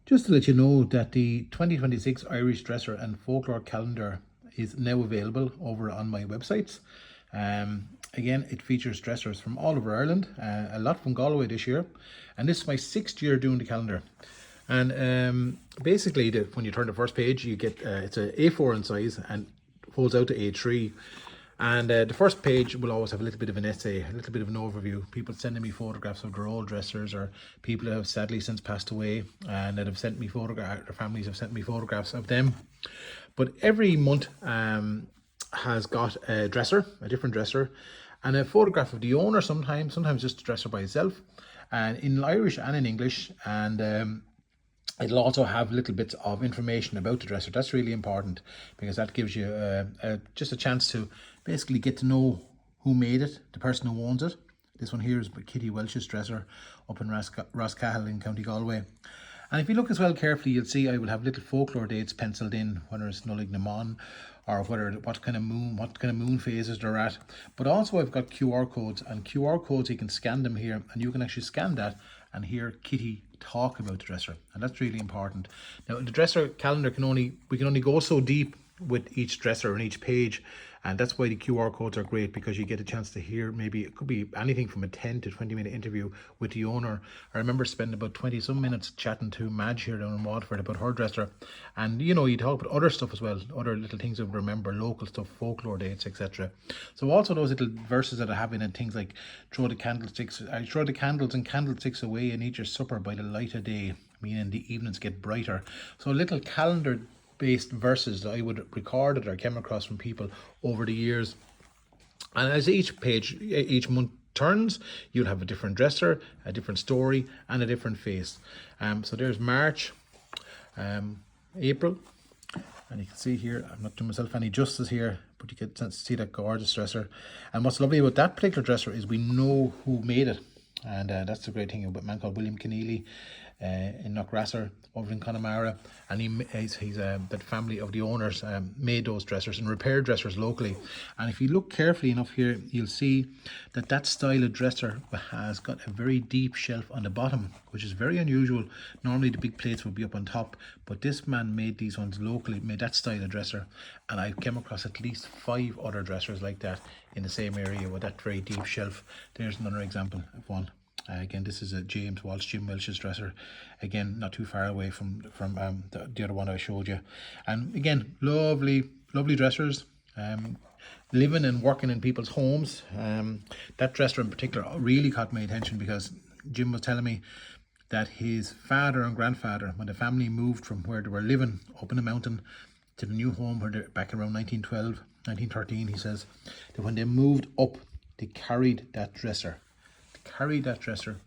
Just to let you know that the 2026 Irish Dresser and Folklore calendar is now available over on my websites. Again, it features dressers from all over Ireland, a lot from Galway this year, and this is my 6th year doing the calendar. And basically, when you turn the first page, you get it's a A4 in size and folds out to A3. And the first page will always have a little bit of an essay, a little bit of an overview. People sending me photographs of their old dressers, or people that have sadly since passed away and that have sent me photographs, their families have sent me photographs of them. But every month has got a dresser, a different dresser, and a photograph of the owner sometimes just the dresser by itself, and in Irish and in English. And it'll also have little bits of information about the dresser. That's really important because that gives you just a chance to basically get to know who made it, the person who owns it. This one here is Kitty Welch's dresser up in Roscahill in County Galway. And if you look as well carefully, you'll see I will have little folklore dates penciled in, whether it's Nullig Naman or what kind of moon phases they're at. But also I've got QR codes, and QR codes, you can scan them here, and you can actually scan that and hear Kitty talk about the dresser, and that's really important. Now, the dresser calendar we can only go so deep with each dresser and each page, and that's why the QR codes are great, because you get a chance to hear, maybe it could be anything from a 10 to 20 minute interview with the owner. I remember spending about 20 some minutes chatting to Madge here down in Waterford about her dresser, and you talk about other stuff as well, other little things that remember, local stuff, folklore dates, etc. So also those little verses that I have in it, things like throw the candlesticks and candlesticks away and eat your supper by the light of day, meaning the evenings get brighter. So little calendar based verses that I would record or came across from people over the years. And as each month turns, you'll have a different dresser, a different story, and a different face. So there's March, April, and you can see here, I'm not doing myself any justice here, but you can see that gorgeous dresser. And what's lovely about that particular dresser is we know who made it. And that's the great thing about a man called William Keneally in Knockrasser over in Connemara, and he's that family of the owners made those dressers and repaired dressers locally. And if you look carefully enough here, you'll see that style of dresser has got a very deep shelf on the bottom, which is very unusual. Normally the big plates would be up on top, but this man made these ones locally, made that style of dresser, and I came across at least 5 other dressers like that in the same area with that very deep shelf. There's another example of one. Again, this is a Jim Welch's dresser. Again, not too far away from the other one I showed you. And again, lovely dressers. Living and working in people's homes. That dresser in particular really caught my attention because Jim was telling me that his father and grandfather, when the family moved from where they were living up in the mountain to the new home where they're back around 1912, 1913, he says that when they moved up, they carried that dresser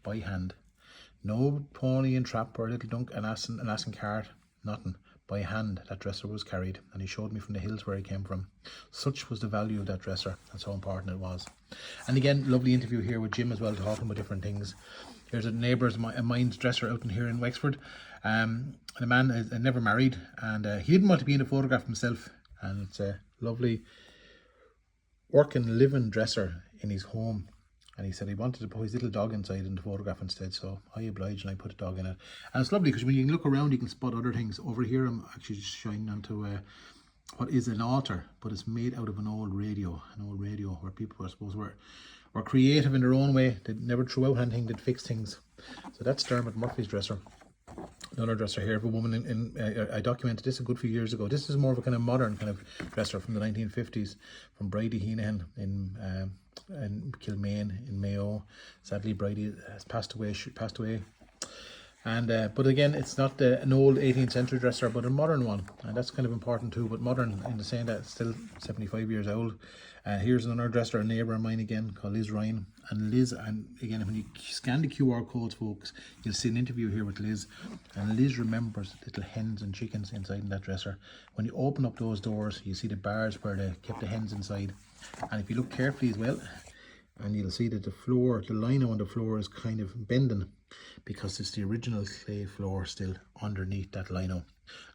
by hand. No pony and trap or little dunk and ass and cart, nothing. By hand, that dresser was carried, and he showed me from the hills where he came from. Such was the value of that dresser, and so important it was. And again, lovely interview here with Jim as well, talking about different things. There's a neighbour of mine's dresser out in here in Wexford. And the man is never married, and he didn't want to be in a photograph himself, and it's a lovely working, living dresser in his home. And he said he wanted to put his little dog inside in the photograph instead, so I obliged and I put a dog in it. And it's lovely because when you look around, you can spot other things. Over here, I'm actually just shining onto what is an altar, but it's made out of an old radio where people, I suppose, were creative in their own way. They never threw out anything, they'd fix things. So that's Dermot Murphy's dresser. Another dresser here of a woman I documented this a good few years ago. This is more of a kind of modern kind of dresser from the 1950s, from Bridie Heenan in Kilmaine in Mayo. Sadly, Bridie has passed away. And but again, it's not an old 18th century dresser, but a modern one, and that's kind of important too. But modern in the saying that it's still 75 years old. Here's another dresser, a neighbour of mine again, called Liz Ryan. And Liz, and again, when you scan the QR codes, folks, you'll see an interview here with Liz. And Liz remembers little hens and chickens inside in that dresser. When you open up those doors, you see the bars where they kept the hens inside. And if you look carefully as well, and you'll see that the lino on the floor is kind of bending because it's the original clay floor still underneath that lino.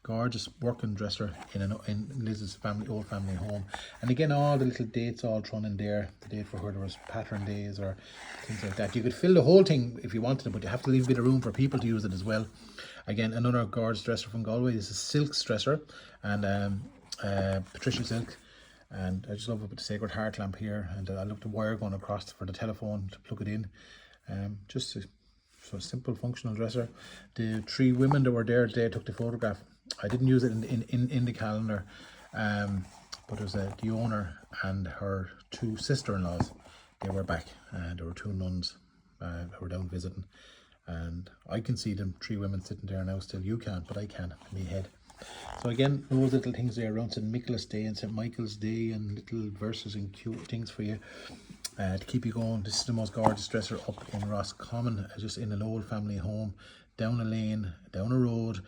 Gorgeous working dresser in Liz's old family home. And again, all the little dates all thrown in there. The date for her, there was pattern days or things like that. You could fill the whole thing if you wanted it, but you have to leave a bit of room for people to use it as well. Again, another gorgeous dresser from Galway. This is Silk's dresser, and Patricia Silk. And I just love it with the Sacred Heart lamp here, and I love the wire going across for the telephone to plug it in. Just a so simple functional dresser. The three women that were there today took the photograph. I didn't use it in the calendar, but it was the owner and her two sister-in-laws. They were back, and there were two nuns who were down visiting, and I can see them three women sitting there now. Still, you can't, but I can in my head. So again, those little things there around St. Nicholas Day and St. Michael's Day, and little verses and cute things for you to keep you going. This is the most gorgeous dresser up in Roscommon, just in an old family home, down a lane, down a road,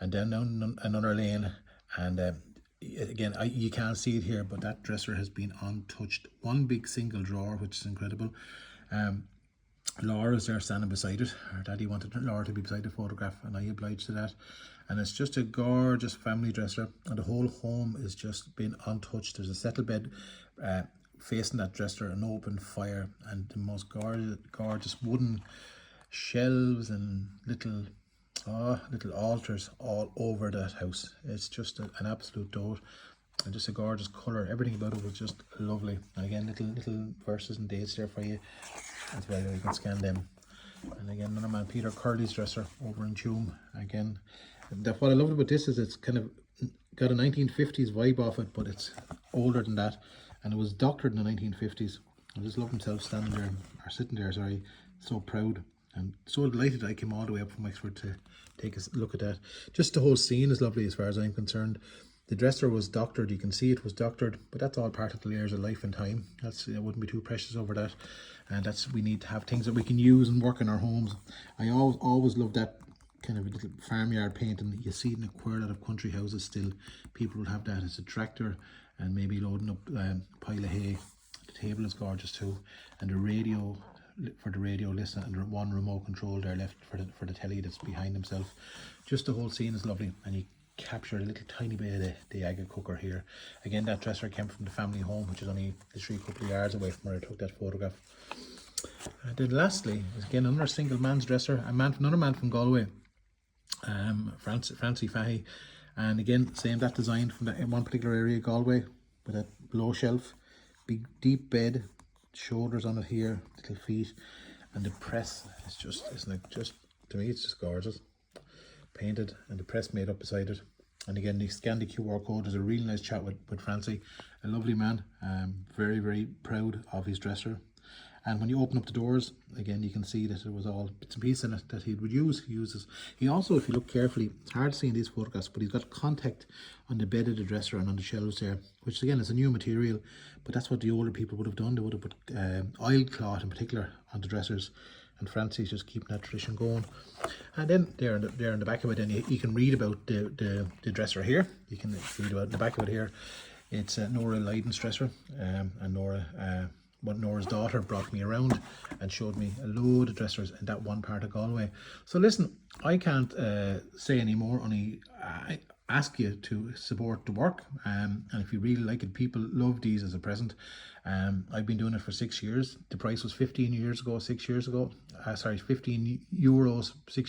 and down another lane. And again, you can't see it here, but that dresser has been untouched. One big single drawer, which is incredible. Laura's there standing beside it. Her daddy wanted Laura to be beside the photograph, and I obliged to that. And it's just a gorgeous family dresser, and the whole home is just been untouched. There's a settle bed facing that dresser, an open fire, and the most gorgeous wooden shelves and little altars all over that house. It's just an absolute dote, and just a gorgeous colour. Everything about it was just lovely. And again, little verses and dates there for you as well. You can scan them. And again, another man, Peter Curley's dresser over in Tuam. Again, what I loved about this is it's kind of got a 1950s vibe off it, but it's older than that, and it was doctored in the 1950s. I just love himself standing there, or sitting there, sorry, so proud and so delighted I came all the way up from Wexford to take a look at that. Just the whole scene is lovely as far as I'm concerned. The dresser was doctored, you can see it was doctored, but that's all part of the layers of life and time. I wouldn't be too precious over that, and we need to have things that we can use and work in our homes. I always loved that kind of a little farmyard painting. You see it in quite a lot of country houses still. People will have that as a tractor and maybe loading up a pile of hay. The table is gorgeous too, and the radio for the radio listener, and one remote control there left for the telly that's behind himself. Just the whole scene is lovely, and you capture a little tiny bit of the agate cooker here. Again, that dresser came from the family home, which is only literally a couple of yards away from where I took that photograph. And then lastly, is again another single man's dresser, another man from Galway, Francie Fahy, and again same, that design from that in one particular area, Galway, with a low shelf, big deep bed, shoulders on it here, little feet, and the press is just, isn't it just, to me it's just gorgeous, painted, and the press made up beside it. And again, they scan the QR code. There's a really nice chat with Francie, a lovely man, very, very proud of his dresser. And when you open up the doors, again, you can see that there was all bits and pieces in it that he would use. He also, if you look carefully, it's hard to see in these photographs, but he's got contact on the bed of the dresser and on the shelves there, which again is a new material, but that's what the older people would have done. They would have put oilcloth in particular on the dressers, and Francie's just keeping that tradition going. And then there in the back of it, then you can read about the dresser here. You can read about the back of it here. It's Nora Lydon's dresser, and Nora's daughter brought me around and showed me a load of dressers in that one part of Galway. So listen, I can't say any more, only I ask you to support the work, and if you really like it, people love these as a present. I've been doing it for 6 years. The price was 15 euros 6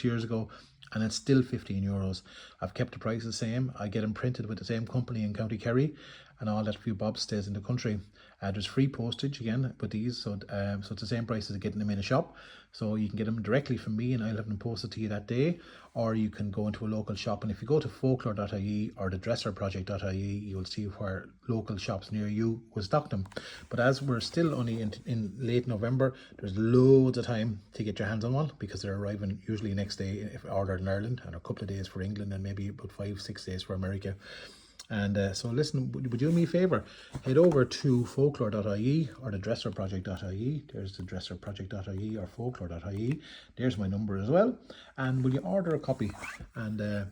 years ago, and it's still 15 euros. I've kept the price the same. I get them printed with the same company in County Kerry, and all that few bob stays in the country. There's free postage again with these, so it's the same price as getting them in a shop. So you can get them directly from me, and I'll have them posted to you that day, or you can go into a local shop. And if you go to Folklore.ie or the dresserproject.ie, you will see where local shops near you will stock them. But as we're still only in late November, there's loads of time to get your hands on one, because they're arriving usually next day if ordered in Ireland, and a couple of days for England, and maybe about 5-6 days for America. And so listen, would you do me a favour? Head over to Folklore.ie or the dresserproject.ie. There's the dresserproject.ie or Folklore.ie. There's my number as well. And will you order a copy and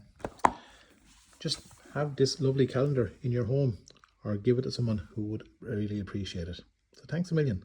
just have this lovely calendar in your home, or give it to someone who would really appreciate it. So thanks a million.